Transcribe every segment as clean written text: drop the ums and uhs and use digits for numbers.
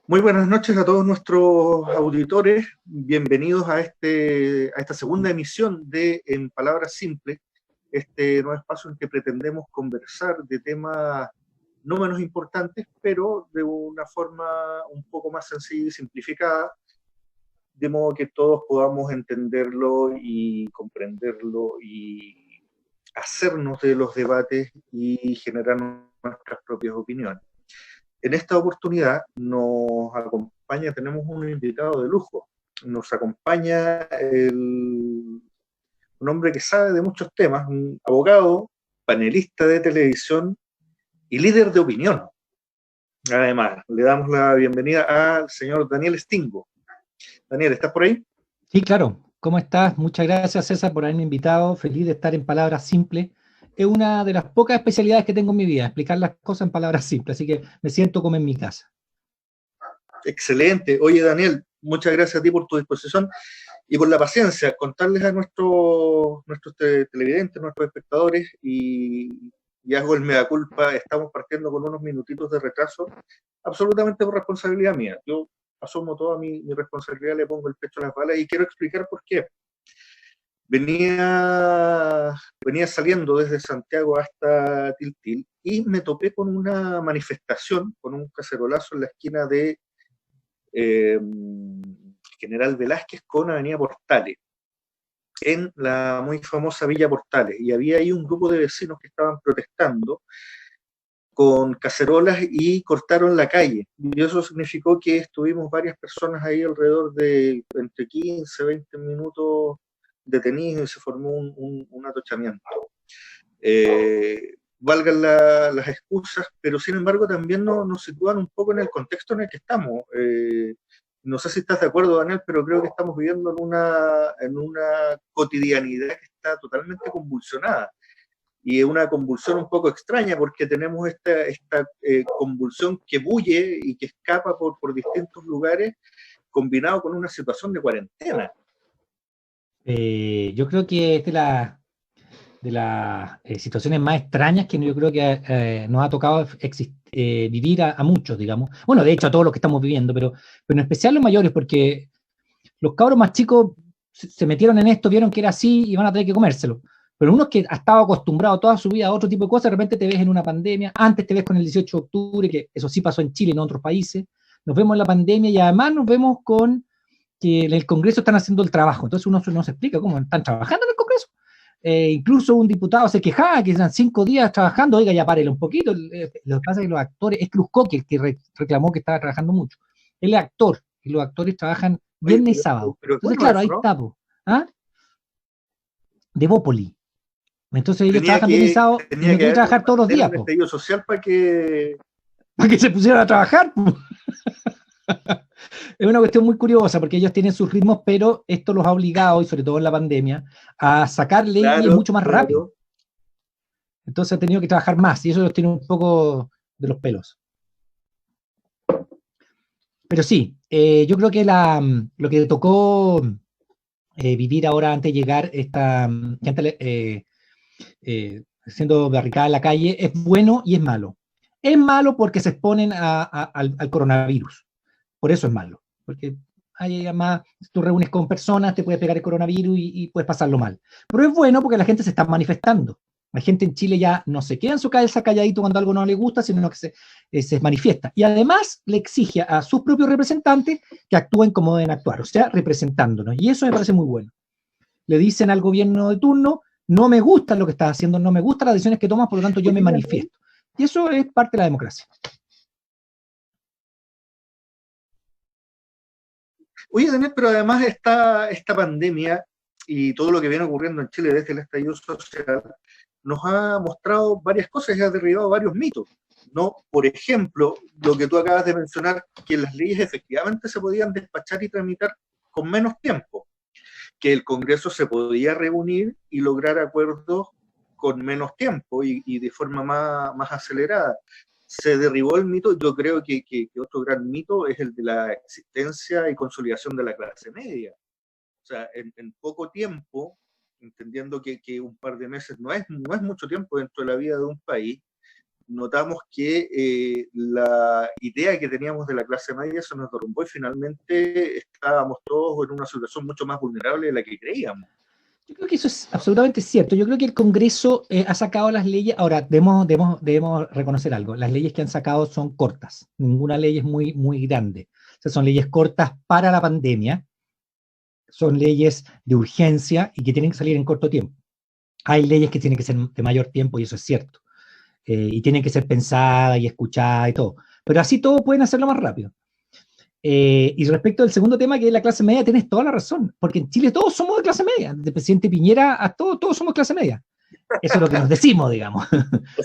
Muy buenas noches a todos nuestros auditores. Bienvenidos a esta segunda emisión de En Palabras Simples, este nuevo espacio en que pretendemos conversar de temas no menos importantes, pero de una forma un poco más sencilla y simplificada, de modo que todos podamos entenderlo y comprenderlo y hacernos de los debates y generar nuestras propias opiniones. En esta oportunidad nos acompaña, tenemos un invitado de lujo. Nos acompaña un hombre que sabe de muchos temas, un abogado, panelista de televisión y líder de opinión. Además, le damos la bienvenida al señor Daniel Stingo. Daniel, ¿estás por ahí? Sí, claro. ¿Cómo estás? Muchas gracias, César, por haberme invitado. Feliz de estar en palabras simples. Es una de las pocas especialidades que tengo en mi vida, explicar las cosas en palabras simples, así que me siento como en mi casa. Excelente. Oye, Daniel, muchas gracias a ti por tu disposición y por la paciencia. Contarles a nuestros televidentes, nuestros espectadores, y hago el mea culpa, estamos partiendo con unos minutitos de retraso, absolutamente por responsabilidad mía. Yo asumo toda mi responsabilidad, le pongo el pecho a las balas y quiero explicar por qué. Venía saliendo desde Santiago hasta Tiltil y me topé con una manifestación, con un cacerolazo en la esquina de eh, General Velázquez con Avenida Portales, en la muy famosa Villa Portales, y había ahí un grupo de vecinos que estaban protestando con cacerolas y cortaron la calle. Y eso significó que estuvimos varias personas ahí alrededor de entre 15, 20 minutos detenidos y se formó un atochamiento. Valgan las excusas, pero sin embargo también nos sitúan un poco en el contexto en el que estamos. No sé si estás de acuerdo, Daniel, pero creo que estamos viviendo en una cotidianidad que está totalmente convulsionada. Y es una convulsión un poco extraña porque tenemos esta convulsión que bulle y que escapa por distintos lugares, combinado con una situación de cuarentena. Yo creo que es de las situaciones más extrañas que yo creo que nos ha tocado vivir a muchos, digamos. Bueno, de hecho a todos los que estamos viviendo, pero en especial los mayores, porque los cabros más chicos se metieron en esto, vieron que era así y van a tener que comérselo. Pero uno que ha estado acostumbrado toda su vida a otro tipo de cosas, de repente te ves en una pandemia, antes te ves con el 18 de octubre, que eso sí pasó en Chile y en otros países, nos vemos en la pandemia y además nos vemos con que en el Congreso están haciendo el trabajo. Entonces uno no se explica cómo están trabajando en el Congreso. Incluso un diputado se quejaba que eran 5 días trabajando, oiga, ya párele un poquito. Lo que pasa es que los actores, es Cruzcoque el que reclamó que estaba trabajando mucho. Él es actor, y los actores trabajan Oye, viernes y sábado. pero Entonces, bueno, claro, eso, ahí ¿no? está, ¿ah? De Bópoli. Entonces ellos Tenía trabajan viernes y que, sábado y tenía no que quieren haber trabajar todos los tener días, un estallido social para que. para que se pusieran a trabajar. Es una cuestión muy curiosa porque ellos tienen sus ritmos, pero esto los ha obligado, y sobre todo en la pandemia, a sacar leyes Claro, mucho más rápido. claro. Entonces ha tenido que trabajar más y eso los tiene un poco de los pelos. Pero sí, yo creo que lo que tocó vivir ahora antes de llegar, esta gente siendo barricada en la calle, es bueno y es malo. Es malo porque se exponen al coronavirus. Por eso es malo. Porque hay más, tú reúnes con personas, te puede pegar el coronavirus y puedes pasarlo mal. Pero es bueno porque la gente se está manifestando. La gente en Chile ya no se queda en su cabeza calladito cuando algo no le gusta, sino que se manifiesta. Y además le exige a sus propios representantes que actúen como deben actuar, o sea, representándonos. Y eso me parece muy bueno. Le dicen al gobierno de turno, no me gusta lo que estás haciendo, no me gustan las decisiones que tomas, por lo tanto yo me Oye, Daniel, manifiesto. Y eso es parte de la democracia. Oye, Daniel, pero además esta pandemia y todo lo que viene ocurriendo en Chile desde el estallido social nos ha mostrado varias cosas y ha derribado varios mitos. ¿No? Por ejemplo, lo que tú acabas de mencionar, que las leyes efectivamente se podían despachar y tramitar con menos tiempo, que el Congreso se podía reunir y lograr acuerdos con menos tiempo y de forma más acelerada. Se derribó el mito, yo creo que otro gran mito es el de la existencia y consolidación de la clase media. O sea, en poco tiempo, entendiendo que un par de meses no es mucho tiempo dentro de la vida de un país, notamos que la idea que teníamos de la clase media se nos derrumbó y finalmente estábamos todos en una situación mucho más vulnerable de la que creíamos. Yo creo que eso es absolutamente cierto. Yo creo que el Congreso ha sacado las leyes. Ahora, debemos reconocer algo. Las leyes que han sacado son cortas. Ninguna ley es muy, muy grande. O sea, son leyes cortas para la pandemia. Son leyes de urgencia y que tienen que salir en corto tiempo. Hay leyes que tienen que ser de mayor tiempo y eso es cierto. Y tienen que ser pensadas y escuchadas y todo. Pero así todo pueden hacerlo más rápido. Y respecto al segundo tema, que es la clase media, tienes toda la razón, porque en Chile todos somos de clase media, desde el presidente Piñera a todos somos clase media. Eso es lo que nos decimos, digamos.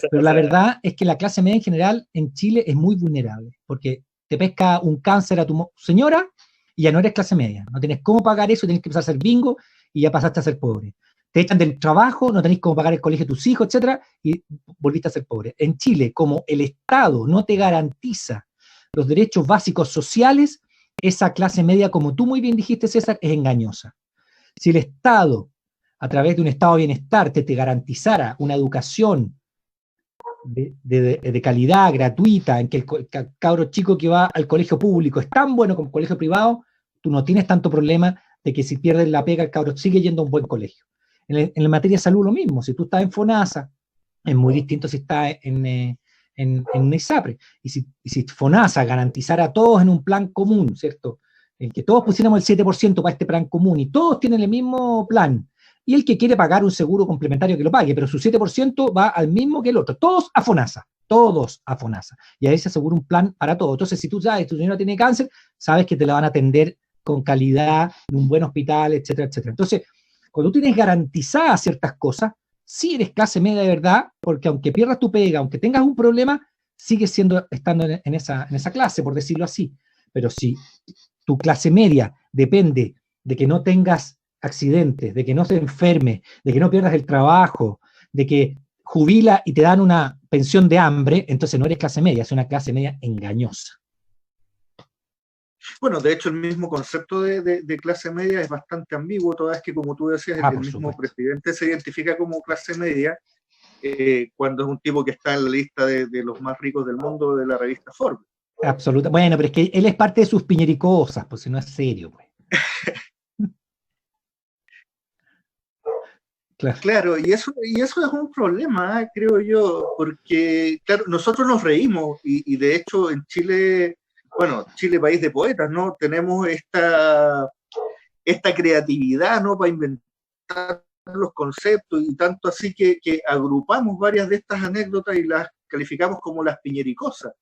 Pero la verdad es que la clase media en general en Chile es muy vulnerable, porque te pesca un cáncer a tu señora y ya no eres clase media. No tienes cómo pagar eso, tienes que empezar a hacer bingo y ya pasaste a ser pobre. Te echan del trabajo, no tenés cómo pagar el colegio de tus hijos, etcétera, y volviste a ser pobre. En Chile, como el Estado no te garantiza los derechos básicos sociales, esa clase media, como tú muy bien dijiste, César, es engañosa. Si el Estado, a través de un Estado de bienestar, te garantizara una educación de calidad, gratuita, en que el cabro chico que va al colegio público es tan bueno como el colegio privado, tú no tienes tanto problema de que si pierdes la pega, el cabro sigue yendo a un buen colegio. En la materia de salud lo mismo, si tú estás en FONASA, es muy distinto si estás en una ISAPRE. Y si FONASA garantizara a todos en un plan común, ¿cierto? En que todos pusiéramos el 7% para este plan común y todos tienen el mismo plan, y el que quiere pagar un seguro complementario que lo pague, pero su 7% va al mismo que el otro, todos a FONASA. Y ahí se asegura un plan para todos. Entonces, si tú sabes que tu señora tiene cáncer, sabes que te la van a atender con calidad, en un buen hospital, etcétera, etcétera. Entonces, cuando tú tienes garantizadas ciertas cosas, sí eres clase media de verdad, porque aunque pierdas tu pega, aunque tengas un problema, sigues estando en esa clase, por decirlo así. Pero si tu clase media depende de que no tengas accidentes, de que no se enferme, de que no pierdas el trabajo, de que jubila y te dan una pensión de hambre, entonces no eres clase media, es una clase media engañosa. Bueno, de hecho el mismo concepto de clase media es bastante ambiguo, toda vez que, como tú decías, el mismo presidente se identifica como clase media cuando es un tipo que está en la lista de los más ricos del mundo de la revista Forbes. Absolutamente. Bueno, pero es que él es parte de sus piñericosas, pues si no es serio, pues. Claro, y eso es un problema, creo yo, porque, claro, nosotros nos reímos y de hecho en Chile, bueno, Chile país de poetas, ¿no? Tenemos esta creatividad, ¿no? Para inventar los conceptos y tanto así que agrupamos varias de estas anécdotas y las calificamos como las piñericosas.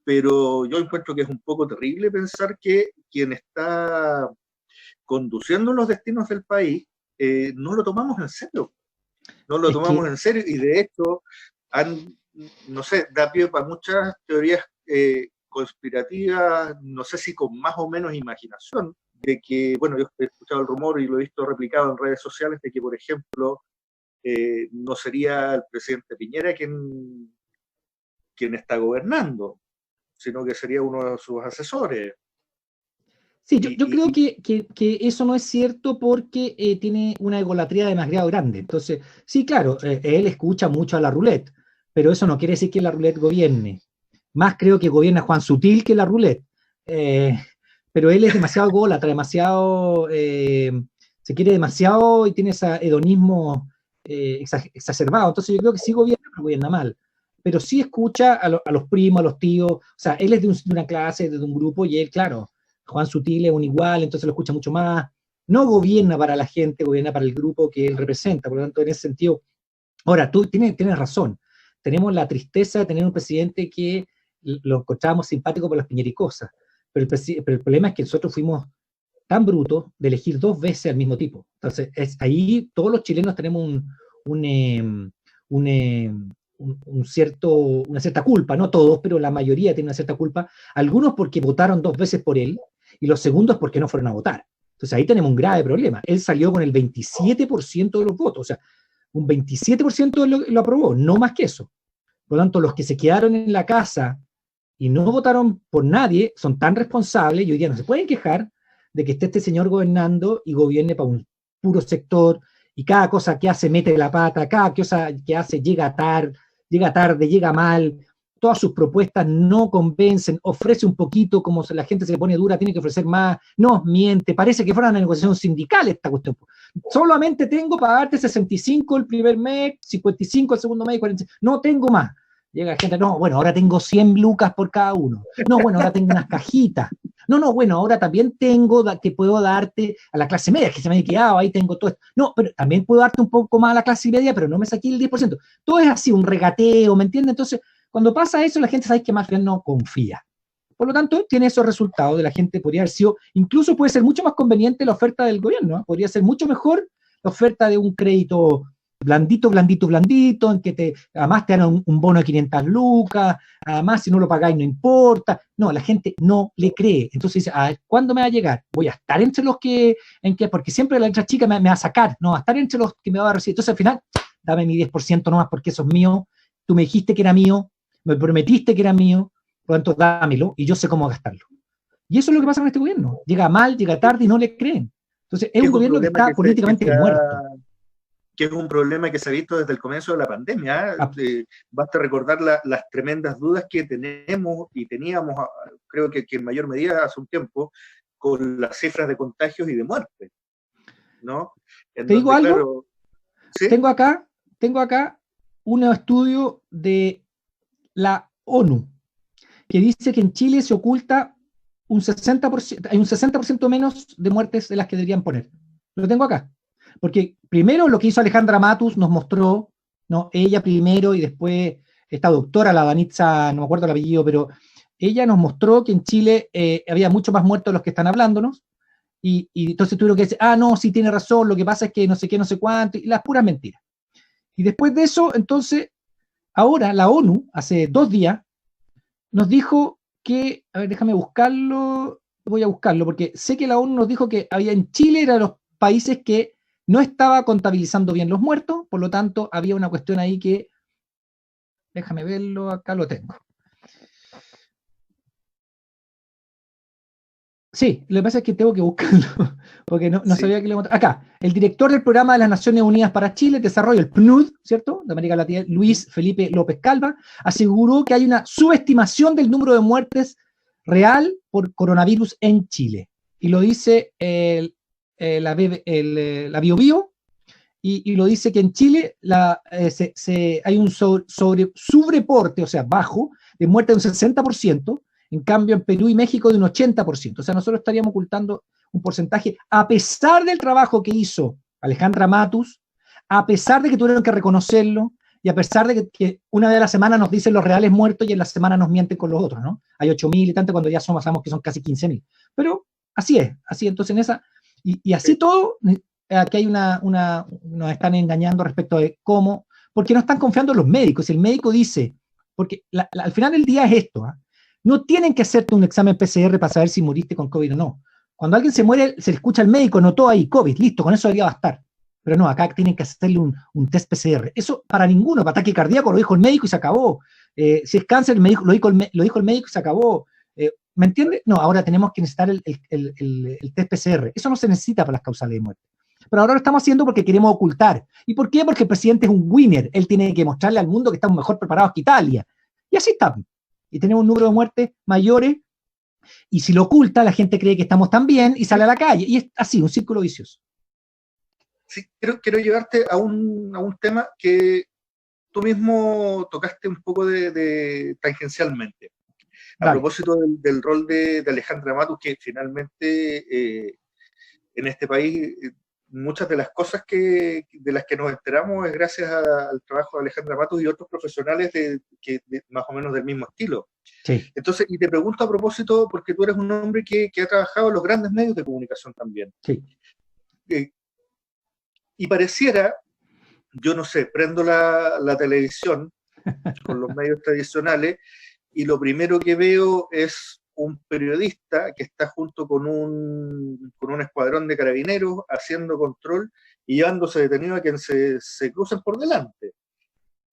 Pero yo encuentro que es un poco terrible pensar que quien está conduciendo los destinos del país no lo tomamos en serio. No lo tomamos en serio y de hecho no sé, da pie para muchas teorías conspirativas, no sé si con más o menos imaginación, de que, bueno, yo he escuchado el rumor y lo he visto replicado en redes sociales de que, por ejemplo, no sería el presidente Piñera quien está gobernando, sino que sería uno de sus asesores. Sí, yo creo que eso no es cierto porque tiene una egolatría demasiado grande. Entonces, sí, claro, él escucha mucho a la roulette, pero eso no quiere decir que la roulette gobierne. Más creo que gobierna Juan Sutil que la roulette. Pero él es demasiado ególatra, demasiado, se quiere demasiado y tiene ese hedonismo exacerbado. Entonces yo creo que sí gobierna, pero gobierna mal. Pero sí escucha a los primos, a los tíos. O sea, él es de una clase, de un grupo, y él, claro, Juan Sutil es un igual, entonces lo escucha mucho más. No gobierna para la gente, gobierna para el grupo que él representa. Por lo tanto, en ese sentido, ahora, tú tienes razón. Tenemos la tristeza de tener un presidente que lo encontrábamos simpático por las piñericosas. Pero el problema es que nosotros fuimos tan brutos de elegir 2 veces al mismo tipo. Entonces, ahí todos los chilenos tenemos una cierta culpa, no todos, pero la mayoría tiene una cierta culpa, algunos porque votaron 2 veces por él, y los segundos porque no fueron a votar. Entonces ahí tenemos un grave problema. Él salió con el 27% de los votos, o sea, un 27% lo aprobó, no más que eso. Por lo tanto, los que se quedaron en la casa y no votaron por nadie son tan responsables y hoy día no se pueden quejar de que esté este señor gobernando y gobierne para un puro sector y cada cosa que hace mete la pata, cada cosa que hace llega tarde, llega tarde, llega mal, todas sus propuestas no convencen, ofrece un poquito, como la gente se le pone dura, tiene que ofrecer más, nos miente, parece que fuera una negociación sindical esta cuestión. Solamente tengo para darte 65 el primer mes, 55 el segundo mes, 45, no tengo más. Llega gente, no, bueno, ahora tengo 100 lucas por cada uno. No, bueno, ahora tengo unas cajitas. No, bueno, ahora también tengo que puedo darte a la clase media, que se me ha quedado, ahí tengo todo esto. No, pero también puedo darte un poco más a la clase media, pero no me saqué el 10%. Todo es así, un regateo, ¿me entiendes? Entonces, cuando pasa eso, la gente sabe que más bien no confía. Por lo tanto, tiene esos resultados de la gente, podría haber sido, incluso puede ser mucho más conveniente la oferta del gobierno, ¿eh? Podría ser mucho mejor la oferta de un crédito blandito, en que además te dan un bono de 500 lucas, además si no lo pagáis no importa. No, la gente no le cree. Entonces dice, ¿cuándo me va a llegar? Voy a estar entre los porque siempre la letra chica me va a sacar, no, va a estar entre los que me va a recibir. Entonces al final, dame mi 10% nomás porque eso es mío, tú me dijiste que era mío, me prometiste que era mío, por lo tanto dámelo y yo sé cómo gastarlo. Y eso es lo que pasa con este gobierno. Llega mal, llega tarde y no le creen. Entonces es un gobierno que está políticamente muerto. Que es un problema que se ha visto desde el comienzo de la pandemia. Basta recordar las tremendas dudas que tenemos y teníamos, creo que en mayor medida hace un tiempo, con las cifras de contagios y de muertes, ¿no? ¿Te digo algo? Claro, ¿sí? Tengo acá un estudio de la ONU que dice que en Chile se oculta un 60%, hay un 60% menos de muertes de las que deberían poner. Lo tengo acá. Porque primero lo que hizo Alejandra Matus nos mostró, ¿no? Ella primero y después esta doctora, la Danitza, no me acuerdo el apellido, pero ella nos mostró que en Chile había mucho más muertos de los que están hablándonos, y entonces tuvieron que decir, no, sí tiene razón, lo que pasa es que no sé qué, no sé cuánto, y las puras mentiras. Y después de eso, entonces, ahora la ONU, hace 2 días, nos dijo que, a ver, déjame buscarlo, voy a buscarlo, porque sé que la ONU nos dijo que había en Chile, era de los países que no estaba contabilizando bien los muertos, por lo tanto, había una cuestión ahí que, déjame verlo, acá lo tengo. Sí, lo que pasa es que tengo que buscarlo, porque no sabía que le encontraba. Acá, el director del Programa de las Naciones Unidas para Chile, Desarrollo, el PNUD, ¿cierto?, de América Latina, Luis Felipe López Calva, aseguró que hay una subestimación del número de muertes real por coronavirus en Chile. Y lo dice la BioBio, y lo dice que en Chile hay un subreporte, o sea, bajo, de muerte de un 60%, en cambio en Perú y México de un 80%. O sea, nosotros estaríamos ocultando un porcentaje, a pesar del trabajo que hizo Alejandra Matus, a pesar de que tuvieron que reconocerlo, y a pesar de que una vez a la semana nos dicen los reales muertos y en la semana nos mienten con los otros, ¿no? Hay 8.000 y tanto cuando ya sabemos que son casi 15.000. Pero así es, entonces en esa, y así todo, aquí hay nos están engañando respecto de cómo, porque no están confiando en los médicos. Si el médico dice, porque al final del día es esto, no tienen que hacerte un examen PCR para saber si moriste con COVID o no. Cuando alguien se muere, se le escucha al médico, notó ahí COVID, listo, con eso debería bastar. Pero no, acá tienen que hacerle un test PCR. Eso para ninguno, para ataque cardíaco lo dijo el médico y se acabó. Si es cáncer, lo dijo el médico y se acabó. ¿Me entiendes? No, ahora tenemos que necesitar el test PCR. Eso no se necesita para las causales de muerte. Pero ahora lo estamos haciendo porque queremos ocultar. ¿Y por qué? Porque el presidente es un winner. Él tiene que mostrarle al mundo que estamos mejor preparados que Italia. Y así estamos. Y tenemos un número de muertes mayores, y si lo oculta, la gente cree que estamos tan bien y sale a la calle. Y es así, un círculo vicioso. Sí, quiero llevarte a un tema que tú mismo tocaste un poco tangencialmente. A propósito del rol de Alejandra Matus, que finalmente en este país muchas de las cosas de las que nos enteramos es gracias al trabajo de Alejandra Matus y otros profesionales más o menos del mismo estilo. Sí. Entonces, y te pregunto a propósito, porque tú eres un hombre que ha trabajado en los grandes medios de comunicación también. Sí. Y pareciera, yo no sé, prendo la televisión con los medios tradicionales y lo primero que veo es un periodista que está junto con un escuadrón de carabineros haciendo control y llevándose detenido a quien se crucen por delante.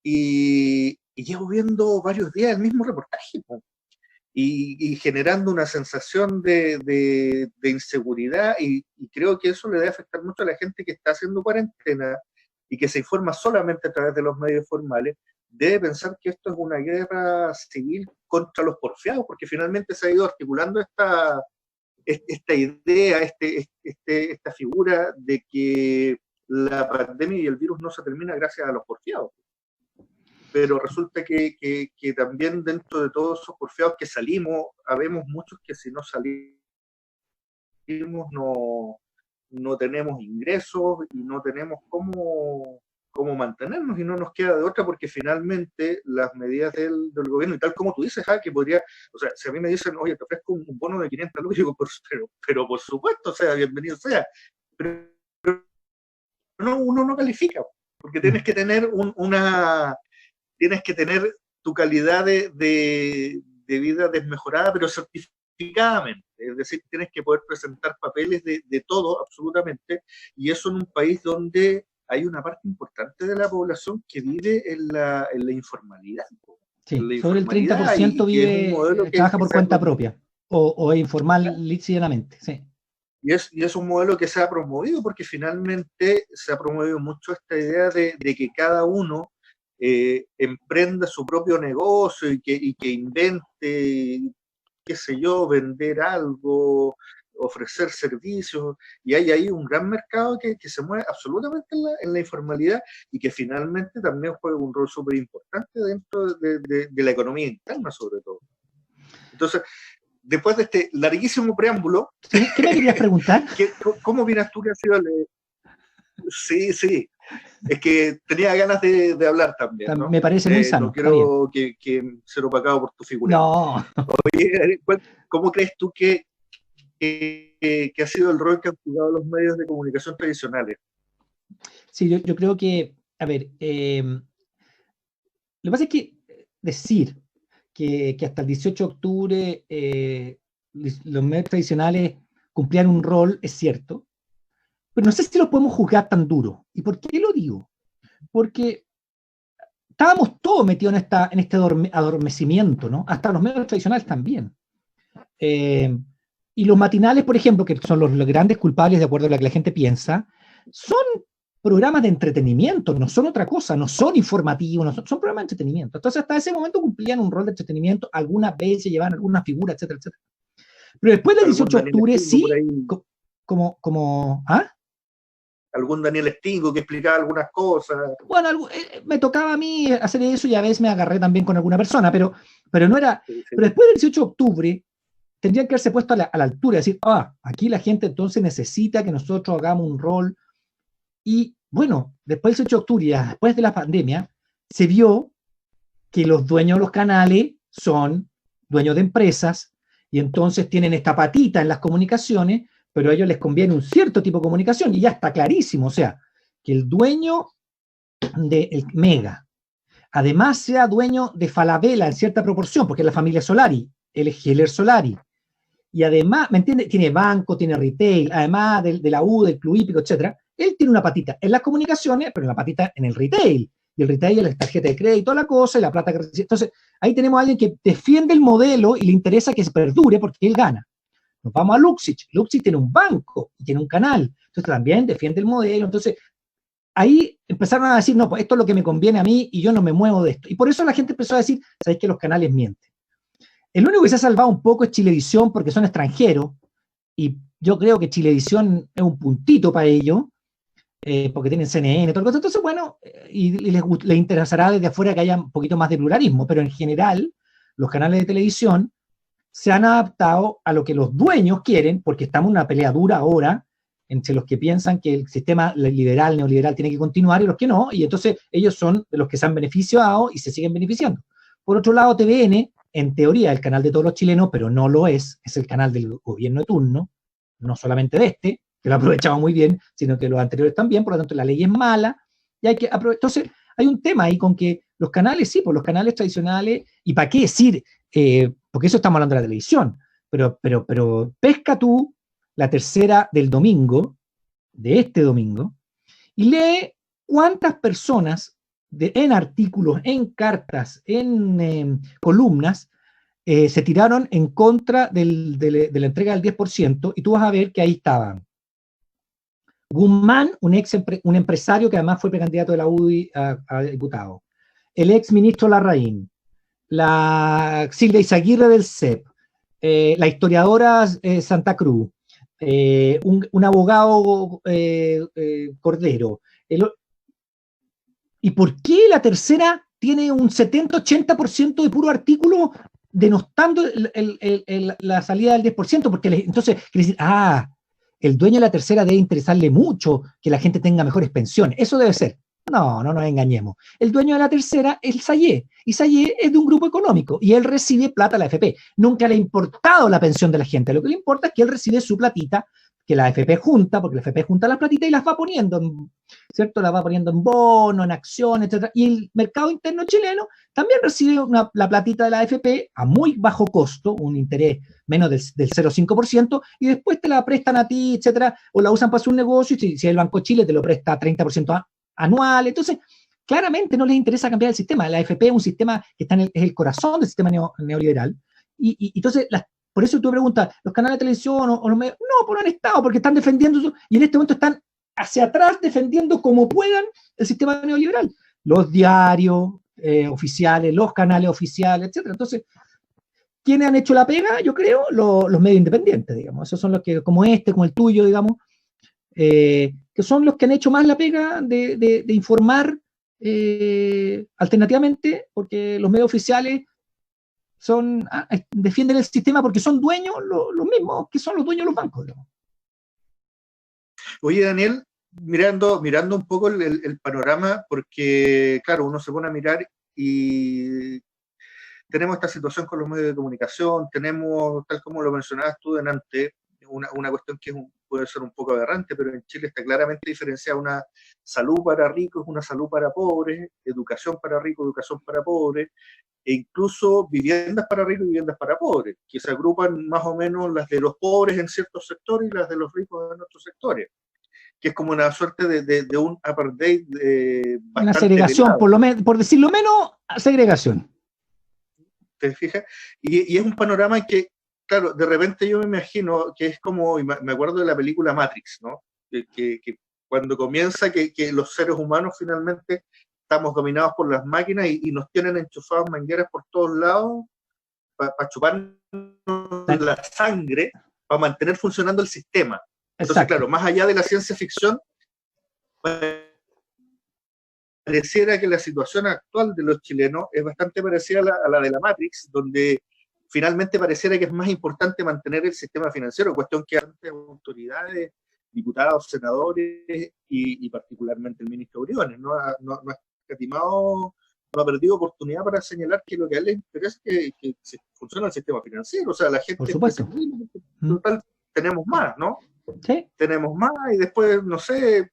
Y llevo viendo varios días el mismo reportaje, y generando una sensación de inseguridad, y creo que eso le debe afectar mucho a la gente que está haciendo cuarentena y que se informa solamente a través de los medios formales, debe pensar que esto es una guerra civil contra los porfiados, porque finalmente se ha ido articulando esta idea, esta figura de que la pandemia y el virus no se termina gracias a los porfiados. Pero resulta que también dentro de todos esos porfiados que salimos, habemos muchos que si no salimos no tenemos ingresos y no tenemos cómo mantenernos, y no nos queda de otra, porque finalmente las medidas del gobierno, y tal como tú dices, que podría, o sea, si a mí me dicen, oye, te ofrezco un bono de 500 lucas, digo, pero por supuesto, o sea, bienvenido sea, pero no, uno no califica, porque tienes que tener tienes que tener tu calidad de vida desmejorada, pero certificadamente. Es decir, tienes que poder presentar papeles de todo, absolutamente, y eso en un país donde hay una parte importante de la población que vive en la informalidad. Sí, sobre el 30% trabaja por cuenta propia, o es informal lícitamente, sí. Y es un modelo que se ha promovido, porque finalmente se ha promovido mucho esta idea de que cada uno emprenda su propio negocio y que invente, qué sé yo, vender algo, ofrecer servicios, y hay ahí un gran mercado que se mueve absolutamente en la informalidad, y que finalmente también juega un rol súper importante dentro de la economía interna, sobre todo. Entonces, después de este larguísimo preámbulo, ¿sí? ¿Qué me querías preguntar? ¿Cómo opinas tú que ha sido Sí, es que tenía ganas de hablar también, ¿no? Me parece muy sano. No quiero que ser opacado por tu figura. No. Oye, ¿cómo crees tú que ha sido el rol que han jugado los medios de comunicación tradicionales? Sí, yo creo que, a ver, lo que pasa es que decir que hasta el 18 de octubre los medios tradicionales cumplían un rol es cierto, pero no sé si lo podemos juzgar tan duro. ¿Y por qué lo digo? Porque estábamos todos metidos en este adormecimiento, ¿no? Hasta los medios tradicionales también. Y los matinales, por ejemplo, que son los grandes culpables de acuerdo a lo que la gente piensa, son programas de entretenimiento, no son otra cosa, no son informativos, son programas de entretenimiento. Entonces, hasta ese momento cumplían un rol de entretenimiento, algunas veces llevaban alguna figura, etcétera, etcétera. Pero después del 18 de octubre, sí, ¿ah? Algún Daniel Stingo que explicaba algunas cosas. Bueno, me tocaba a mí hacer eso, y a veces me agarré también con alguna persona, pero no era. Sí. Pero después del 18 de octubre, tendrían que haberse puesto a la altura y decir, aquí la gente entonces necesita que nosotros hagamos un rol. Y bueno, después del 18 de octubre, después de la pandemia, se vio que los dueños de los canales son dueños de empresas, y entonces tienen esta patita en las comunicaciones, pero a ellos les conviene un cierto tipo de comunicación, y ya está clarísimo, o sea, que el dueño del Mega, además sea dueño de Falabella en cierta proporción, porque es la familia Solari, él es Heller Solari, y además, ¿me entiendes? Tiene banco, tiene retail, además de la U, del Club Hípico, etcétera. Él tiene una patita en las comunicaciones, pero la patita en el retail, y el retail es la tarjeta de crédito, la cosa, y la plata que recibe. Entonces, ahí tenemos a alguien que defiende el modelo y le interesa que se perdure porque él gana. Nos vamos a Luxich. Luxich tiene un banco y tiene un canal, entonces también defiende el modelo. Entonces, ahí empezaron a decir, no, pues esto es lo que me conviene a mí y yo no me muevo de esto. Y por eso la gente empezó a decir, ¿sabéis que los canales mienten? El único que se ha salvado un poco es Chilevisión, porque son extranjeros, y yo creo que Chilevisión es un puntito para ellos, porque tienen CNN, todo el cosa. Entonces, bueno, y les interesará desde afuera que haya un poquito más de pluralismo, pero en general, los canales de televisión se han adaptado a lo que los dueños quieren, porque estamos en una pelea dura ahora entre los que piensan que el sistema liberal, neoliberal tiene que continuar y los que no, y entonces ellos son de los que se han beneficiado y se siguen beneficiando. Por otro lado, TVN, en teoría, el canal de todos los chilenos, pero no lo es el canal del gobierno de turno, no solamente de este, que lo aprovechaba muy bien, sino que los anteriores también, por lo tanto la ley es mala, y hay que aprovechar. Entonces, hay un tema ahí con que los canales, sí, pues los canales tradicionales, y para qué decir, porque eso estamos hablando de la televisión, pero pesca tú la tercera del domingo, de este domingo, y lee cuántas personas en artículos, en cartas, en columnas, se tiraron en contra de la entrega del 10%, y tú vas a ver que ahí estaban Guzmán, un empresario que además fue precandidato de la UDI a diputado. el ex ministro Larraín, la Silvia Izaguirre del CEP, la historiadora Santa Cruz, un abogado Cordero. ¿Y por qué la tercera tiene un 70-80% de puro artículo denostando la salida del 10%? Porque entonces, quiere decir, el dueño de la tercera debe interesarle mucho que la gente tenga mejores pensiones. Eso debe ser. No nos engañemos. El dueño de la tercera es Sayé, y Sayé es de un grupo económico, y él recibe plata a la AFP. Nunca le ha importado la pensión de la gente. Lo que le importa es que él recibe su platita, que la AFP junta, porque la AFP junta las platitas y las va poniendo, ¿cierto? Las va poniendo en bonos, en acciones, etc. Y el mercado interno chileno también recibe la platita de la AFP a muy bajo costo, un interés menos del 0,5%, y después te la prestan a ti, etcétera, o la usan para su negocio, y si el Banco Chile te lo presta a 30% anual. Entonces, claramente no les interesa cambiar el sistema. La AFP es un sistema que es el corazón del sistema neoliberal, y entonces por eso tú preguntas, ¿los canales de televisión o los medios? No, pues no han estado, porque están defendiendo, y en este momento están hacia atrás defendiendo como puedan el sistema neoliberal. Los diarios oficiales, los canales oficiales, etc. Entonces, ¿quiénes han hecho la pega? Yo creo, los medios independientes, digamos. Esos son los que, como como el tuyo, digamos, que son los que han hecho más la pega de informar alternativamente, porque los medios oficiales defienden el sistema porque son dueños los mismos que son los dueños de los bancos, digamos. Oye, Daniel, mirando un poco el panorama, porque claro, uno se pone a mirar y tenemos esta situación con los medios de comunicación, tenemos, tal como lo mencionabas tú delante, una cuestión que puede ser un poco aberrante, pero en Chile está claramente diferenciada: una salud para ricos, una salud para pobres, educación para ricos, educación para pobres, e incluso viviendas para ricos y viviendas para pobres, que se agrupan más o menos las de los pobres en ciertos sectores y las de los ricos en otros sectores, que es como una suerte de un apartheid bastante una segregación, velado. por decirlo menos, segregación. ¿Te fijas? Y es un panorama que, claro, de repente yo me imagino que es como, me acuerdo de la película Matrix, ¿no? Que cuando comienza que los seres humanos finalmente estamos dominados por las máquinas y nos tienen enchufados mangueras por todos lados para chuparnos la sangre, para mantener funcionando el sistema. Entonces, exacto, claro, más allá de la ciencia ficción, pareciera que la situación actual de los chilenos es bastante parecida a la de la Matrix, donde finalmente pareciera que es más importante mantener el sistema financiero, cuestión que antes autoridades, diputados, senadores y particularmente el ministro Briones no ha escatimado, no ha perdido oportunidad para señalar que lo que a él le interesa es que funcione el sistema financiero. O sea, la gente, por supuesto, total, tenemos más, ¿no? Sí. Tenemos más y después, no sé,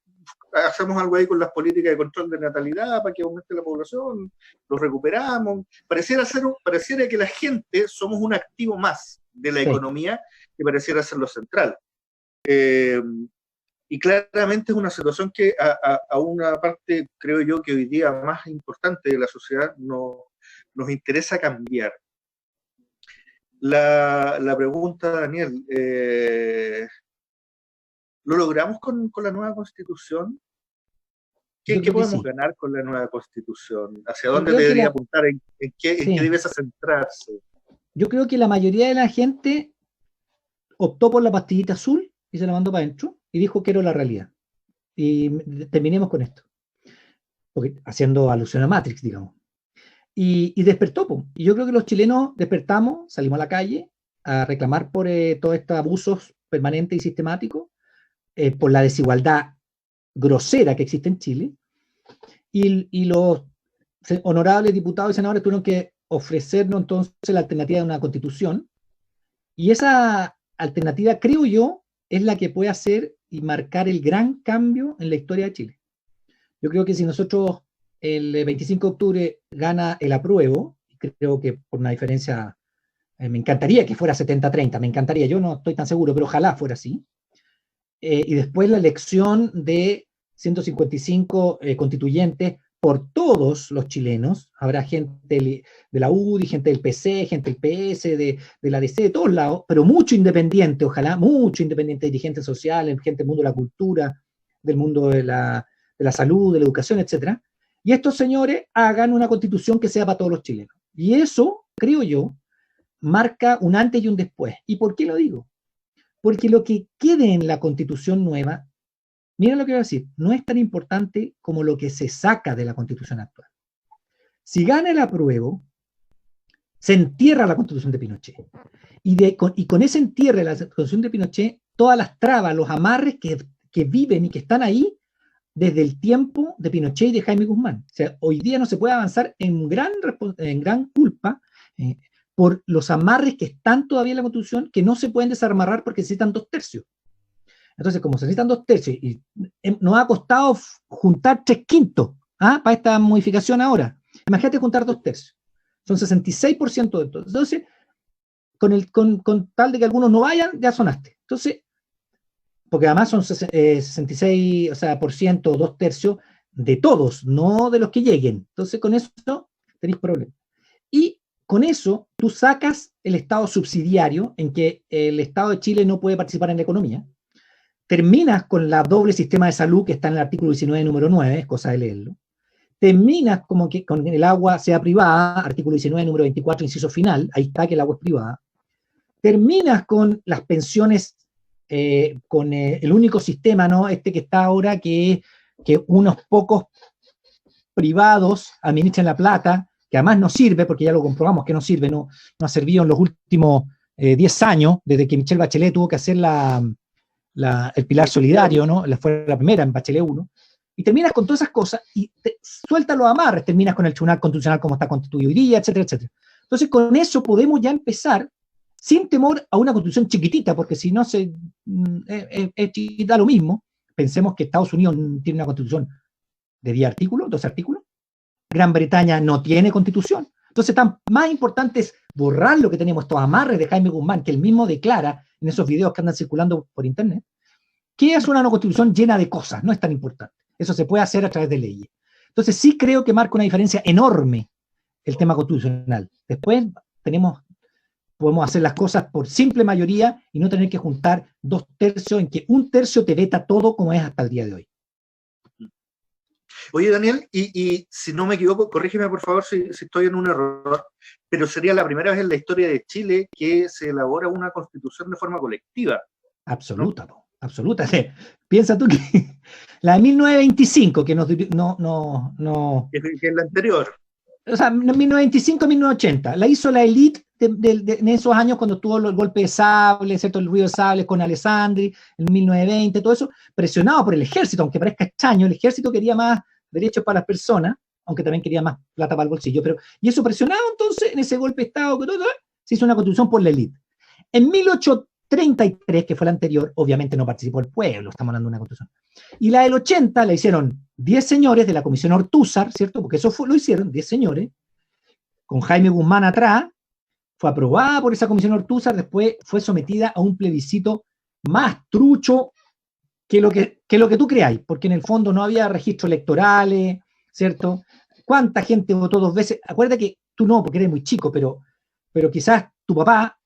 hacemos algo ahí con las políticas de control de natalidad para que aumente la población, lo recuperamos. Pareciera que la gente somos un activo más de la economía, que pareciera ser lo central. Y claramente es una situación que a una parte, creo yo, que hoy día más importante de la sociedad nos interesa cambiar. La pregunta, Daniel, ¿lo logramos con la nueva Constitución? ¿Qué podemos ganar con la nueva Constitución? ¿Hacia dónde debería apuntar? ¿En qué debe centrarse? Yo creo que la mayoría de la gente optó por la pastillita azul y se la mandó para adentro y dijo: quiero la realidad. Y terminemos con esto. Porque, haciendo alusión a Matrix, digamos. Y despertó. Y yo creo que los chilenos despertamos, salimos a la calle a reclamar por todos estos abusos permanentes y sistemáticos, por la desigualdad grosera que existe en Chile, y los honorables diputados y senadores tuvieron que ofrecernos entonces la alternativa de una constitución, y esa alternativa, creo yo, es la que puede hacer y marcar el gran cambio en la historia de Chile. Yo creo que si nosotros el 25 de octubre gana el apruebo, creo que por una diferencia, me encantaría que fuera 70-30, me encantaría, yo no estoy tan seguro, pero ojalá fuera así, y después la elección de 155 constituyentes por todos los chilenos. Habrá gente de la UDI, gente del PC, gente del PS, de la DC, de todos lados, pero mucho independiente, ojalá, mucho independiente, dirigentes sociales, gente del mundo de la cultura, del mundo de la salud, de la educación, etc. y estos señores hagan una constitución que sea para todos los chilenos. Y eso, creo yo, marca un antes y un después. ¿Y por qué lo digo? Porque lo que quede en la constitución nueva, miren lo que voy a decir, no es tan importante como lo que se saca de la constitución actual. Si gana el apruebo, se entierra la constitución de Pinochet. Y con ese entierre de la constitución de Pinochet, todas las trabas, los amarres que viven y que están ahí desde el tiempo de Pinochet y de Jaime Guzmán. O sea, hoy día no se puede avanzar en gran culpa por los amarres que están todavía en la Constitución, que no se pueden desamarrar porque necesitan 2/3. Entonces, como se necesitan 2/3, y nos ha costado juntar 3/5 para esta modificación ahora. Imagínate juntar 2/3. Son 66% de todo. Entonces, con tal de que algunos no vayan, ya sonaste. Entonces, porque además son 66, o sea, por ciento, 2/3 de todos, no de los que lleguen. Entonces, con eso tenéis problema. Y con eso, tú sacas el Estado subsidiario, en que el Estado de Chile no puede participar en la economía. Terminas con la doble sistema de salud que está en el artículo 19, número 9, es cosa de leerlo. Terminas como que con el agua sea privada, artículo 19, número 24, inciso final, ahí está que el agua es privada. Terminas con las pensiones, con el único sistema, ¿no? Este que está ahora, que unos pocos privados administran la plata, que además no sirve, porque ya lo comprobamos que no sirve, no ha servido en los últimos 10 años, desde que Michelle Bachelet tuvo que hacer el pilar solidario, ¿no? Fue la primera en Bachelet 1, y terminas con todas esas cosas, y suelta los amarres, terminas con el Tribunal Constitucional como está constituido hoy día, etcétera, etcétera. Entonces, con eso podemos ya empezar, sin temor a una constitución chiquitita, porque si no es chiquita lo mismo. Pensemos que Estados Unidos tiene una constitución de 10 artículos, 12 artículos. Gran Bretaña no tiene constitución. Entonces, más importante es borrar lo que tenemos, estos amarres de Jaime Guzmán, que él mismo declara en esos videos que andan circulando por internet, que es una constitución llena de cosas, no es tan importante. Eso se puede hacer a través de leyes. Entonces, sí creo que marca una diferencia enorme el tema constitucional. Después podemos hacer las cosas por simple mayoría y no tener que juntar 2/3, en que 1/3 te veta todo, como es hasta el día de hoy. Oye, Daniel, y si no me equivoco, corrígeme por favor si estoy en un error, pero sería la primera vez en la historia de Chile que se elabora una constitución de forma colectiva. Absoluta, ¿no? Absoluta. Piensa tú que la de 1925, que nos... Que es la anterior. O sea, 1925-1980, la hizo la élite en esos años cuando tuvo el golpe de sable, ¿cierto? El ruido de sable con Alessandri, en 1920, todo eso, presionado por el ejército, aunque parezca extraño, el ejército quería más derechos para las personas, aunque también quería más plata para el bolsillo, y eso presionado entonces en ese golpe de Estado, se hizo una constitución por la élite. En 1833, que fue la anterior, obviamente no participó el pueblo, estamos hablando de una constitución. Y la del 80 la hicieron 10 señores de la Comisión Ortúzar, ¿cierto? Porque eso lo hicieron 10 señores, con Jaime Guzmán atrás, fue aprobada por esa Comisión Ortúzar, después fue sometida a un plebiscito más trucho que lo que tú creáis, porque en el fondo no había registros electorales, ¿cierto? ¿Cuánta gente votó 2 veces? Acuérdate que tú no, porque eres muy chico, pero quizás tu papá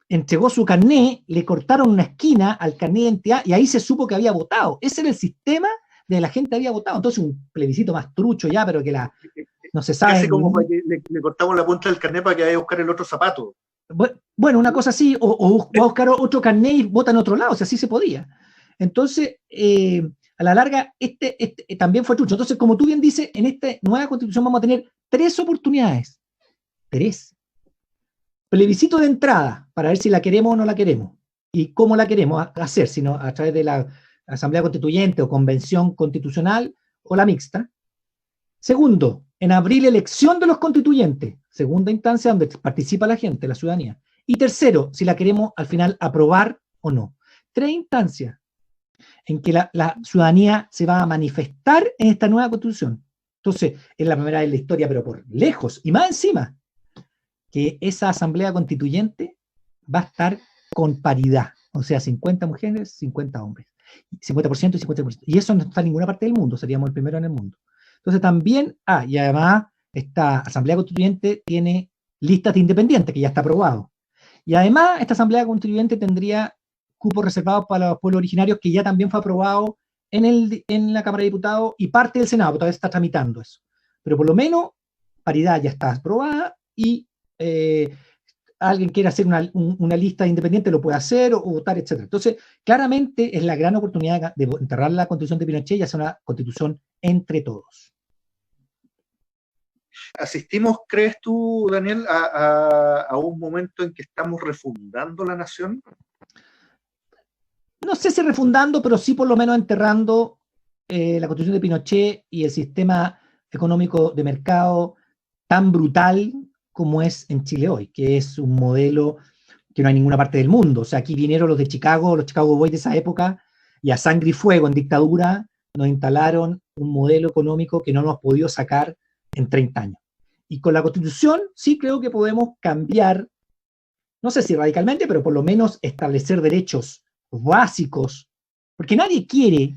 entregó su carné, le cortaron una esquina al carné de identidad y ahí se supo que había votado. Ese era el sistema de la gente había votado. Entonces un plebiscito más trucho ya, pero que no se sabe. Casi como para que le cortamos la punta del carné para que vaya a buscar el otro zapato. Bueno, una cosa así, o va a buscar otro carné y vota en otro lado, o sea, así se podía. Entonces, a la larga, también fue trucho. Entonces, como tú bien dices, en esta nueva constitución vamos a tener 3 oportunidades. 3. Plebiscito de entrada, para ver si la queremos o no la queremos, y cómo la queremos hacer, sino a través de la Asamblea Constituyente o Convención Constitucional o la mixta. Segundo, en abril, elección de los constituyentes, segunda instancia donde participa la gente, la ciudadanía. Y tercero, si la queremos al final aprobar o no. 3 instancias en que la ciudadanía se va a manifestar en esta nueva constitución. Entonces, es la primera vez en la historia, pero por lejos, y más encima, que esa asamblea constituyente va a estar con paridad, o sea, 50 mujeres, 50 hombres, 50% y 50%. Y eso no está en ninguna parte del mundo, seríamos el primero en el mundo. Entonces también, y además, esta asamblea constituyente tiene listas de independientes, que ya está aprobado. Y además, esta asamblea constituyente tendría cupos reservados para los pueblos originarios, que ya también fue aprobado en la Cámara de Diputados y parte del Senado, pero todavía está tramitando eso. pero por lo menos paridad ya está aprobada y alguien quiere hacer una lista independiente, lo puede hacer o votar, etc. Entonces, claramente es la gran oportunidad de enterrar la constitución de Pinochet y hacer una constitución entre todos. ¿Asistimos, crees tú, Daniel, a un momento en que estamos refundando la nación? No sé si refundando, pero sí por lo menos enterrando la constitución de Pinochet y el sistema económico de mercado tan brutal como es en Chile hoy, que es un modelo que no hay en ninguna parte del mundo. O sea, aquí vinieron los de Chicago, los Chicago Boys de esa época, y a sangre y fuego en dictadura nos instalaron un modelo económico que no nos hemos podido sacar en 30 años. Y con la Constitución sí creo que podemos cambiar, no sé si radicalmente, pero por lo menos establecer derechos básicos, porque nadie quiere,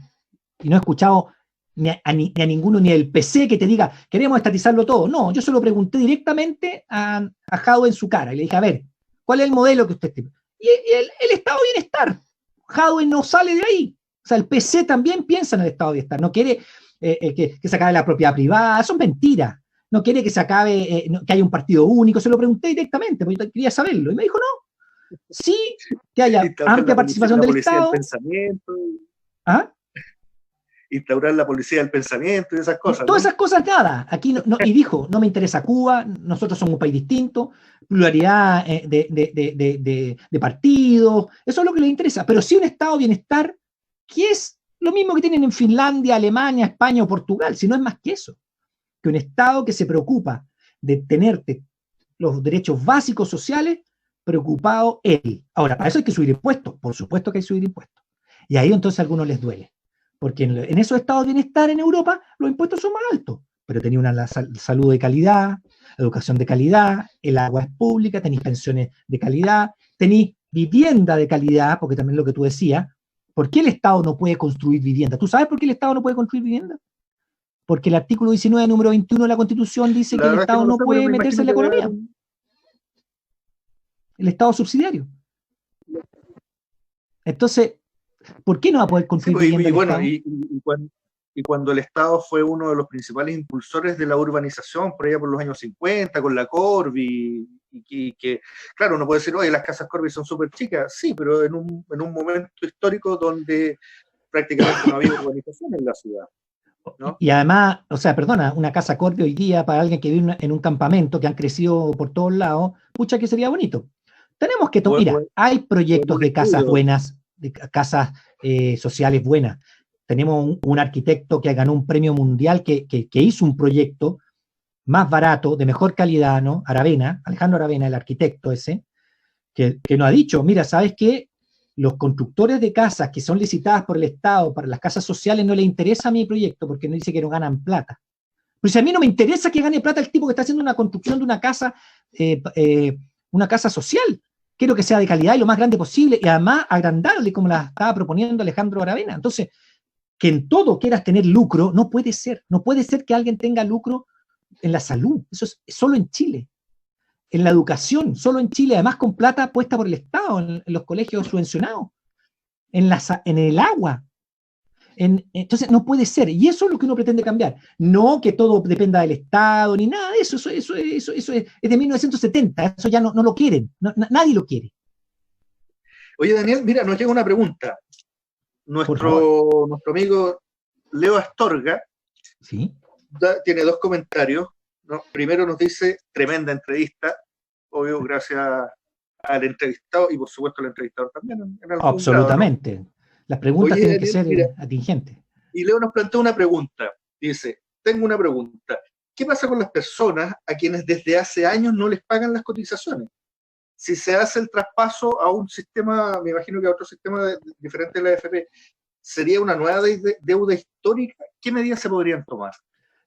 y no he escuchado ni a ninguno, ni el PC que te diga, queremos estatizarlo todo. No, yo se lo pregunté directamente a Jadwe en su cara, y le dije, a ver, ¿cuál es el modelo que usted tiene? Y el estado de bienestar. Jadwe no sale de ahí. O sea, el PC también piensa en el estado de bienestar, no quiere que se acabe la propiedad privada, eso es mentira. No quiere que se acabe, que haya un partido único, se lo pregunté directamente, porque yo quería saberlo, y me dijo, no, sí, que haya amplia participación del Estado. ¿Ah? Instaurar la policía del pensamiento y esas cosas. Todas esas cosas, nada. Aquí y dijo, no me interesa Cuba, nosotros somos un país distinto, pluralidad de partidos, eso es lo que les interesa. Pero sí un estado de bienestar, que es lo mismo que tienen en Finlandia, Alemania, España o Portugal, si no es más que eso. Que un estado que se preocupa de tenerte los derechos básicos sociales, preocupado él. Ahora, para eso hay que subir impuestos, por supuesto que hay que subir impuestos. Y ahí entonces a algunos les duele. Porque en esos estados de bienestar en Europa los impuestos son más altos, pero tenéis una salud de calidad, educación de calidad, el agua es pública, tenéis pensiones de calidad, tenéis vivienda de calidad, porque también lo que tú decías, ¿por qué el Estado no puede construir vivienda? ¿Tú sabes por qué el Estado no puede construir vivienda? Porque el artículo 19, número 21 de la Constitución dice que el Estado no puede meterse en la economía. El Estado subsidiario. Entonces, ¿por qué no va a poder construir vivienda el Estado? Y cuando el Estado fue uno de los principales impulsores de la urbanización, por allá por los años 50, con la Corby, y que, claro, uno puede decir, oye, las casas Corby son súper chicas, sí, pero en un momento histórico donde prácticamente no había urbanización en la ciudad, ¿no? Y además, o sea, perdona, una casa Corby hoy día para alguien que vive en un campamento que han crecido por todos lados, pucha que sería bonito. Tenemos que, mira, hay proyectos de casas buenas, de casas sociales buenas. Tenemos un arquitecto que ganó un premio mundial que hizo un proyecto más barato, de mejor calidad, ¿no? Aravena, Alejandro Aravena, el arquitecto ese, que nos ha dicho, mira, ¿sabes qué? Los constructores de casas que son licitadas por el Estado para las casas sociales no les interesa mi proyecto porque no dice que no ganan plata. Pero si a mí no me interesa que gane plata el tipo que está haciendo una construcción de una casa social, quiero que sea de calidad y lo más grande posible y además agrandable como la estaba proponiendo Alejandro Aravena. Entonces, que en todo quieras tener lucro, no puede ser. No puede ser que alguien tenga lucro en la salud. Eso es solo en Chile. En la educación, solo en Chile, además con plata puesta por el Estado, en los colegios subvencionados, en el agua. Entonces, no puede ser. Y eso es lo que uno pretende cambiar. No que todo dependa del Estado, ni nada de eso. Eso es de 1970. Eso ya no lo quieren. Nadie lo quiere. Oye, Daniel, mira, nos llega una pregunta. Nuestro amigo Leo Astorga, ¿sí? Tiene dos comentarios, ¿no? Primero nos dice, tremenda entrevista, obvio, gracias al entrevistado y por supuesto al entrevistador también. Absolutamente. Grado, ¿no? Las preguntas tienen que ser atingentes. Y Leo nos plantea una pregunta, dice, tengo una pregunta, ¿qué pasa con las personas a quienes desde hace años no les pagan las cotizaciones? Si se hace el traspaso a un sistema, me imagino que a otro sistema diferente de la AFP, ¿sería una nueva deuda histórica? ¿Qué medidas se podrían tomar?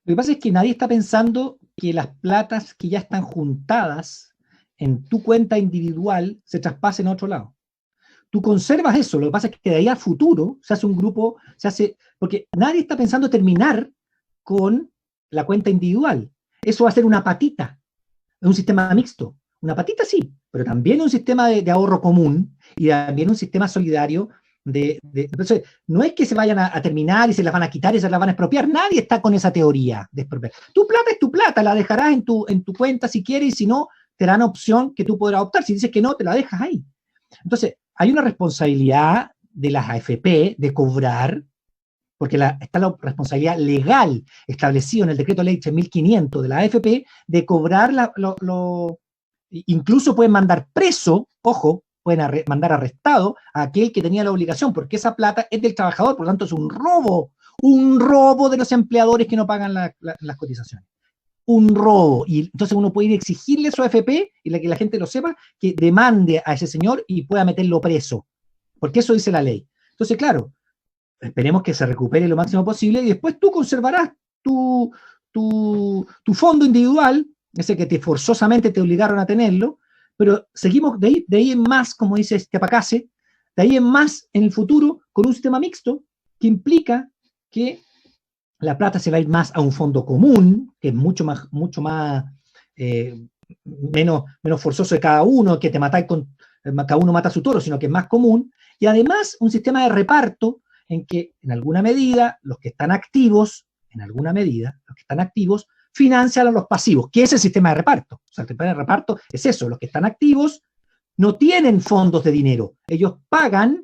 Lo que pasa es que nadie está pensando que las platas que ya están juntadas en tu cuenta individual se traspasen a otro lado. Tú conservas eso, lo que pasa es que de ahí a futuro se hace un grupo, porque nadie está pensando terminar con la cuenta individual. Eso va a ser una patita, es un sistema mixto. Una patita sí, pero también un sistema de ahorro común y también un sistema solidario Entonces, no es que se vayan a terminar y se las van a quitar y se las van a expropiar. Nadie está con esa teoría de expropiar. Tu plata es tu plata, la dejarás en tu cuenta si quieres, y si no, te dan opción que tú podrás optar. Si dices que no, te la dejas ahí. Entonces, hay una responsabilidad de las AFP de cobrar, porque está la responsabilidad legal establecida en el decreto ley 3.500 de la AFP de cobrar incluso pueden mandar preso, ojo, pueden mandar arrestado a aquel que tenía la obligación, porque esa plata es del trabajador, por lo tanto es un robo de los empleadores que no pagan las cotizaciones. Un robo. Y entonces uno puede ir a exigirle a su AFP, y que la gente lo sepa, que demande a ese señor y pueda meterlo preso, porque eso dice la ley. Entonces, claro, esperemos que se recupere lo máximo posible, y después tú conservarás tu fondo individual, ese que forzosamente te obligaron a tenerlo, pero seguimos de ahí en más, como dice Apacase, de ahí en más en el futuro con un sistema mixto que implica que la plata se va a ir más a un fondo común, que es mucho más menos forzoso de cada uno, que cada uno mata a su toro, sino que es más común, y además un sistema de reparto en que, en alguna medida, los que están activos, financian a los pasivos, que es el sistema de reparto. O sea, el sistema de reparto es eso, los que están activos no tienen fondos de dinero, ellos pagan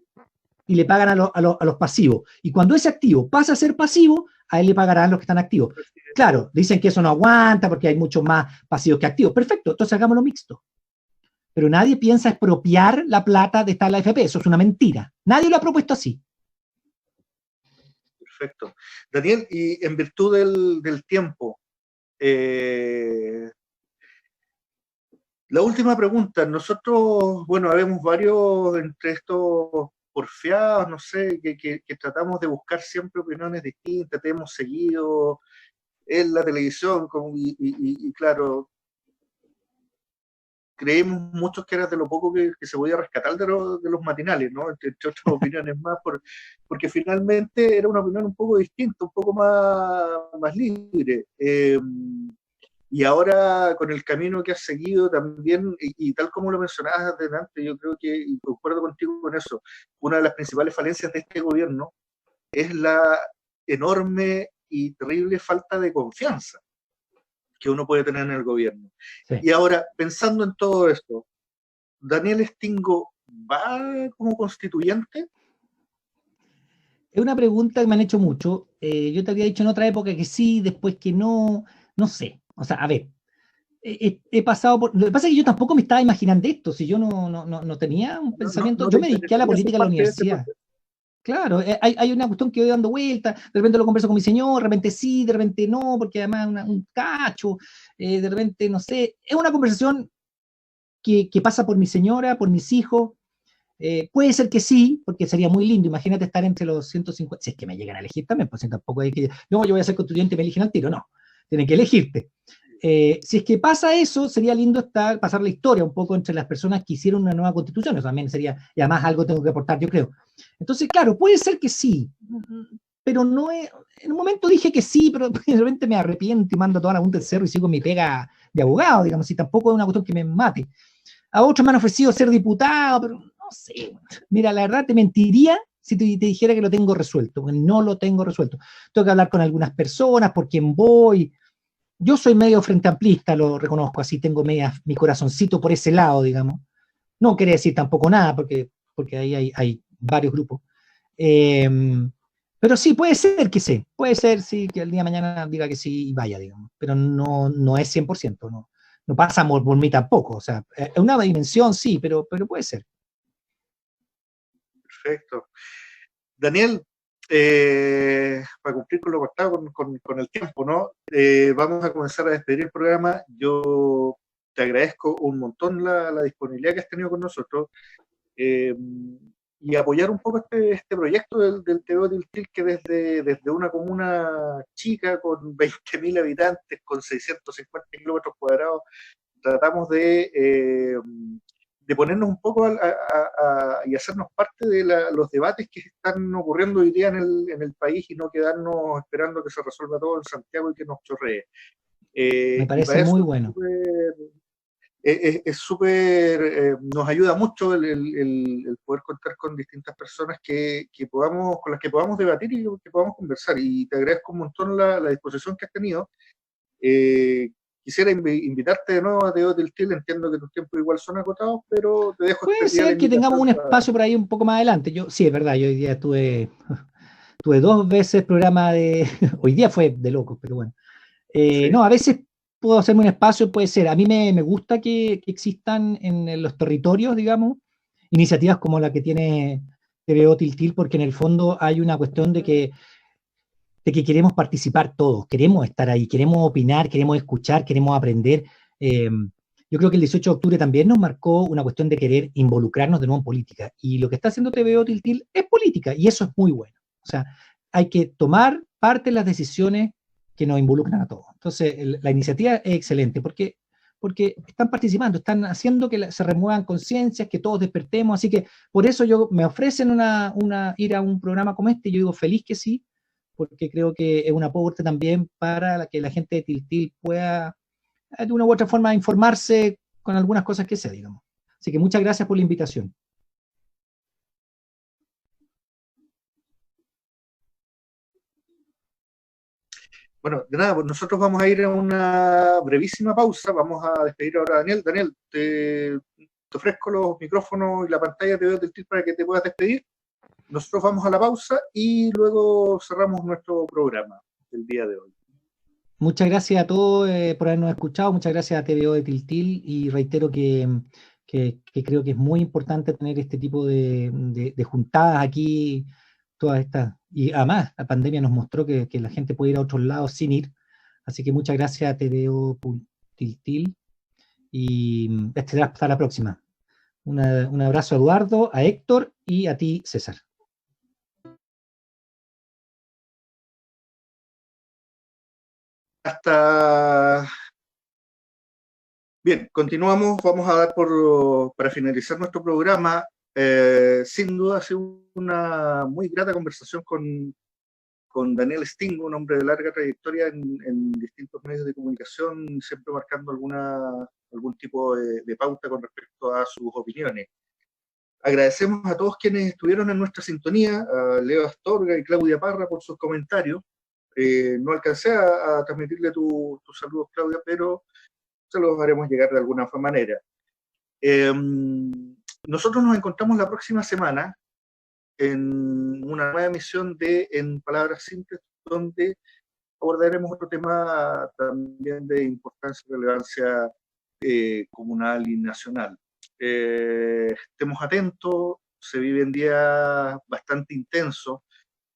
y le pagan a los pasivos. Y cuando ese activo pasa a ser pasivo, a él le pagarán los que están activos. Claro, dicen que eso no aguanta porque hay muchos más pasivos que activos. Perfecto, entonces hagámoslo mixto. Pero nadie piensa expropiar la plata de la AFP, eso es una mentira. Nadie lo ha propuesto así. Perfecto. Daniel, y en virtud del tiempo, la última pregunta. Nosotros, bueno, habemos varios entre estos porfiados, no sé, que tratamos de buscar siempre opiniones distintas, te hemos seguido en la televisión, y claro, creemos muchos que era de lo poco que se podía rescatar de los matinales, ¿no? Entre otras opiniones más, porque finalmente era una opinión un poco distinta, un poco más libre. Y ahora, con el camino que has seguido también, y tal como lo mencionabas antes, yo creo que, y concuerdo contigo con eso, una de las principales falencias de este gobierno es la enorme y terrible falta de confianza que uno puede tener en el gobierno. Sí. Y ahora, pensando en todo esto, ¿Daniel Stingo va como constituyente? Es una pregunta que me han hecho mucho. Yo te había dicho en otra época que sí, después que no sé. O sea, a ver, he pasado por... Lo que pasa es que yo tampoco me estaba imaginando esto, si yo no tenía un pensamiento... Yo me dediqué a la política en la universidad. Claro, hay una cuestión que voy dando vuelta, de repente lo converso con mi señor, de repente sí, de repente no, porque además un cacho, de repente no sé. Es una conversación que pasa por mi señora, por mis hijos. Puede ser que sí, porque sería muy lindo. Imagínate estar entre los 150, si es que me llegan a elegir también, pues tampoco hay que, no, yo voy a ser constituyente y me eligen al tiro, no, tienen que elegirte. Si es que pasa eso, sería lindo pasar la historia un poco entre las personas que hicieron una nueva constitución, eso también sería, y además algo tengo que aportar, yo creo. Entonces, claro, puede ser que sí, pero no es, en un momento dije que sí, pero de repente me arrepiento y mando toda la punta del cerro y sigo mi pega de abogado, digamos, y tampoco es una cuestión que me mate. A otros me han ofrecido ser diputado, pero no sé. Mira, la verdad te mentiría si te dijera que lo tengo resuelto, porque no lo tengo resuelto. Tengo que hablar con algunas personas, por quién voy. Yo soy medio frente amplista, lo reconozco, así tengo mi corazoncito por ese lado, digamos. No quiere decir tampoco nada, porque ahí hay varios grupos. Pero sí, puede ser, sí, que el día de mañana diga que sí y vaya, digamos. Pero no es 100%, no pasa por mí tampoco. O sea, es una dimensión, sí, pero puede ser. Perfecto. Daniel, para cumplir con lo cortado con el tiempo, ¿no? Vamos a comenzar a despedir el programa. Yo te agradezco un montón la disponibilidad que has tenido con nosotros, y apoyar un poco este proyecto del TVO Tiltil, que desde una comuna chica con 20.000 habitantes, con 650 kilómetros cuadrados, tratamos de ponernos un poco y hacernos parte de los debates que están ocurriendo hoy día en el país, y no quedarnos esperando que se resuelva todo en Santiago y que nos chorree. Me parece muy bueno. es súper, nos ayuda mucho el poder contar con distintas personas con las que podamos debatir y que podamos conversar. Y te agradezco un montón la disposición que has tenido. Quisiera invitarte de nuevo a Teo del Til, entiendo que tus tiempos igual son acotados, pero te dejo Puede este día la ser que tengamos un invitación. espacio por ahí un poco más adelante. Yo, sí, es verdad, yo hoy día tuve 2 veces programa de... Hoy día fue de locos, pero bueno. Sí. No, a veces puedo hacerme un espacio, puede ser. A mí me gusta que existan en los territorios, digamos, iniciativas como la que tiene TVO Tiltil, porque en el fondo hay una cuestión de que queremos participar todos, queremos estar ahí, queremos opinar, queremos escuchar, queremos aprender. Yo creo que el 18 de octubre también nos marcó una cuestión de querer involucrarnos de nuevo en política. Y lo que está haciendo TVO Tiltil es política, y eso es muy bueno. O sea, hay que tomar parte de las decisiones que nos involucran a todos. Entonces, la iniciativa es excelente porque están participando, están haciendo que se remuevan conciencias, que todos despertemos. Así que por eso me ofrecen ir a un programa como este, y yo digo feliz que sí, porque creo que es un aporte también para que la gente de Tiltil pueda, de una u otra forma, informarse con algunas cosas que sé, digamos. Así que muchas gracias por la invitación. Bueno, de nada, pues nosotros vamos a ir a una brevísima pausa, vamos a despedir ahora a Daniel. Daniel, te ofrezco los micrófonos y la pantalla de del Til para que te puedas despedir. Nosotros vamos a la pausa y luego cerramos nuestro programa del día de hoy. Muchas gracias a todos por habernos escuchado, muchas gracias a TVO de Tiltil, y reitero que creo que es muy importante tener este tipo de juntadas aquí, todas estas, y además la pandemia nos mostró que la gente puede ir a otros lados sin ir, así que muchas gracias a TVO Tiltil, y hasta la próxima. Un abrazo a Eduardo, a Héctor y a ti, César. Hasta... Bien, continuamos. Vamos a dar para finalizar nuestro programa. Sin duda ha sido una muy grata conversación con Daniel Stingo, un hombre de larga trayectoria en distintos medios de comunicación, siempre marcando algún tipo de pauta con respecto a sus opiniones. Agradecemos a todos quienes estuvieron en nuestra sintonía, a Leo Astorga y Claudia Parra por sus comentarios. No alcancé a transmitirle tus saludos, Claudia, pero se los haremos llegar de alguna manera. Nosotros nos encontramos la próxima semana en una nueva emisión de En Palabras Simples, donde abordaremos otro tema también de importancia y relevancia comunal y nacional. Estemos atentos, se viven días bastante intensos.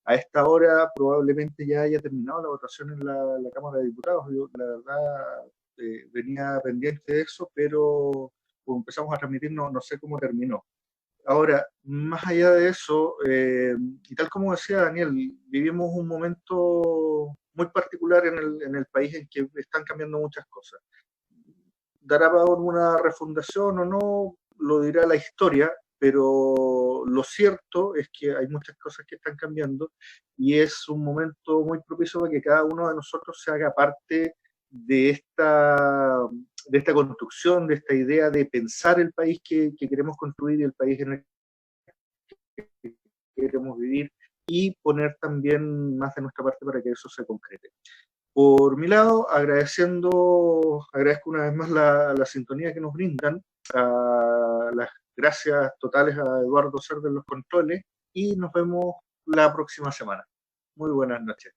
A esta hora probablemente ya haya terminado la votación en la Cámara de Diputados. Yo, la verdad, venía pendiente de eso, pero como empezamos a transmitir no sé cómo terminó. Ahora, más allá de eso, y tal como decía Daniel, vivimos un momento muy particular en el país en que están cambiando muchas cosas. ¿Dará para una refundación o no? Lo dirá la historia, pero lo cierto es que hay muchas cosas que están cambiando y es un momento muy propicio para que cada uno de nosotros se haga parte de esta construcción, de esta idea de pensar el país que queremos construir y el país en el que queremos vivir, y poner también más de nuestra parte para que eso se concrete. Por mi lado, agradezco una vez más la sintonía que nos brindan, las gracias totales a Eduardo Cerda en los controles, y nos vemos la próxima semana. Muy buenas noches.